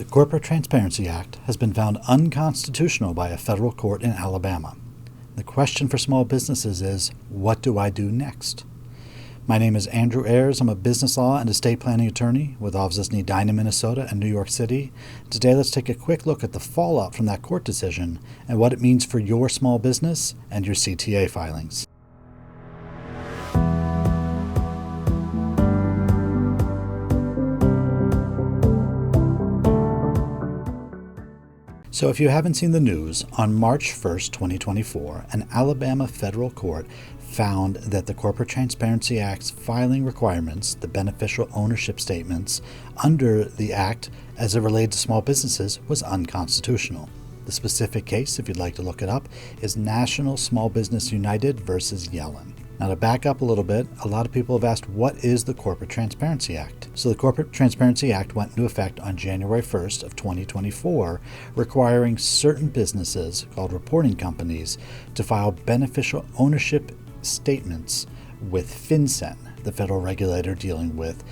The Corporate Transparency Act has been found unconstitutional by a federal court in Alabama. The question for small businesses is, what do I do next? My name is 𝙁𝙊𝙍𝙊𝙒. I'm a business law and estate planning attorney with offices in Edina, Minnesota and New York City. Today, let's take a quick look at the fallout from that court decision and what it means for your small business and your CTA filings. So if you haven't seen the news, on March 1st, 2024, an Alabama federal court found that the Corporate Transparency Act's filing requirements, the beneficial ownership statements under the Act as it related to small businesses, was unconstitutional. The specific case, if you'd like to look it up, is National Small Business United versus Yellen. Now, to back up a little bit, a lot of people have asked, what is the Corporate Transparency Act? So the Corporate Transparency Act went into effect on January 1st of 2024, requiring certain businesses, called reporting companies, to file beneficial ownership statements with FinCEN, the federal regulator dealing with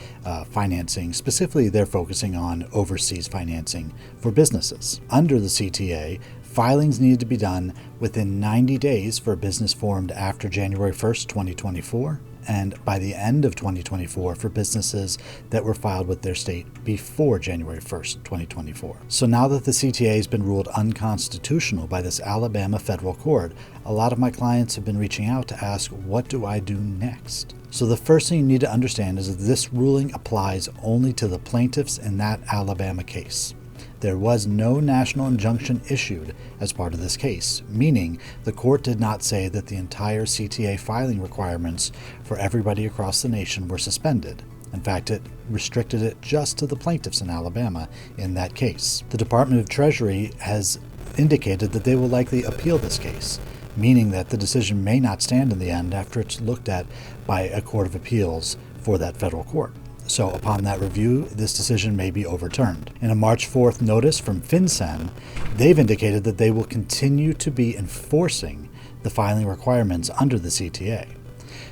financing. Specifically, they're focusing on overseas financing for businesses. Under the CTA, filings needed to be done within 90 days for a business formed after January 1st, 2024, and by the end of 2024 for businesses that were filed with their state before January 1st, 2024. So now that the CTA has been ruled unconstitutional by this Alabama federal court, a lot of my clients have been reaching out to ask, what do I do next? So the first thing you need to understand is that this ruling applies only to the plaintiffs in that Alabama case. There was no national injunction issued as part of this case, meaning the court did not say that the entire CTA filing requirements for everybody across the nation were suspended. In fact, it restricted it just to the plaintiffs in Alabama in that case. The Department of Treasury has indicated that they will likely appeal this case, meaning that the decision may not stand in the end after it's looked at by a court of appeals for that federal court. So upon that review, this decision may be overturned. In a March 4th notice from FinCEN, they've indicated that they will continue to be enforcing the filing requirements under the CTA.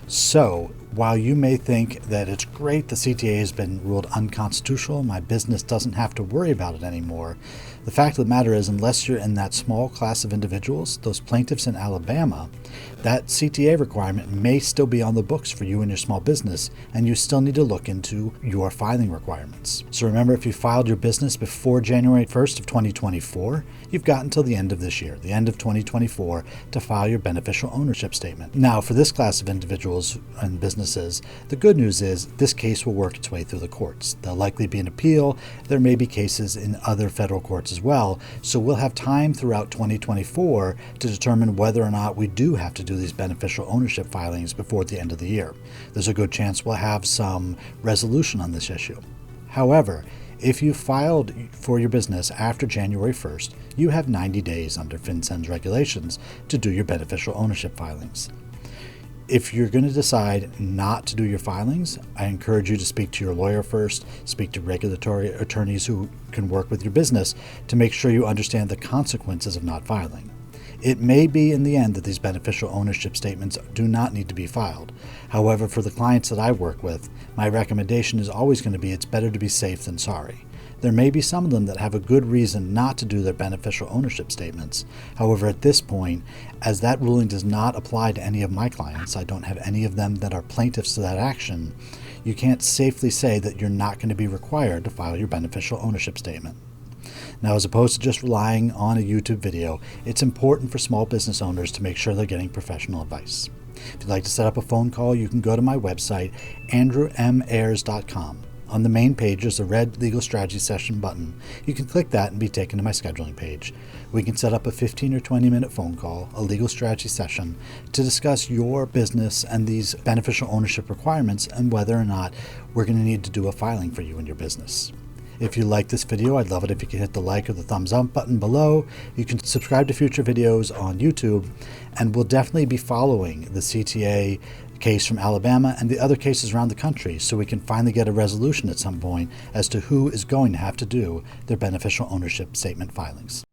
So while you may think that it's great the CTA has been ruled unconstitutional, my business doesn't have to worry about it anymore, the fact of the matter is, unless you're in that small class of individuals, those plaintiffs in Alabama, that CTA requirement may still be on the books for you and your small business, and you still need to look into your filing requirements. So remember, if you filed your business before January 1st of 2024, you've got until the end of this year, the end of 2024, to file your beneficial ownership statement. Now, for this class of individuals and businesses, the good news is this case will work its way through the courts. There'll likely be an appeal. There may be cases in other federal courts as well, so we'll have time throughout 2024 to determine whether or not we do have to do these beneficial ownership filings before the end of the year. There's a good chance we'll have some resolution on this issue. However, if you filed for your business after January 1st, you have 90 days under FinCEN's regulations to do your beneficial ownership filings. If you're going to decide not to do your filings, I encourage you to speak to your lawyer first, speak to regulatory attorneys who can work with your business to make sure you understand the consequences of not filing. It may be in the end that these beneficial ownership statements do not need to be filed. However, for the clients that I work with, my recommendation is always going to be it's better to be safe than sorry. There may be some of them that have a good reason not to do their beneficial ownership statements. However, at this point, as that ruling does not apply to any of my clients, I don't have any of them that are plaintiffs to that action, you can't safely say that you're not going to be required to file your beneficial ownership statement. Now, as opposed to just relying on a YouTube video, it's important for small business owners to make sure they're getting professional advice. If you'd like to set up a phone call, you can go to my website, 𝙁𝙊𝙍𝙊𝙒. On the main page, there's a red Legal Strategy Session button. You can click that and be taken to my scheduling page. We can set up a 15 or 20-minute phone call, a legal strategy session, to discuss your business and these beneficial ownership requirements and whether or not we're going to need to do a filing for you and your business. If you like this video, I'd love it if you could hit the like or the thumbs up button below. You can subscribe to future videos on YouTube, and we'll definitely be following the CTA case from Alabama and the other cases around the country so we can finally get a resolution at some point as to who is going to have to do their beneficial ownership statement filings.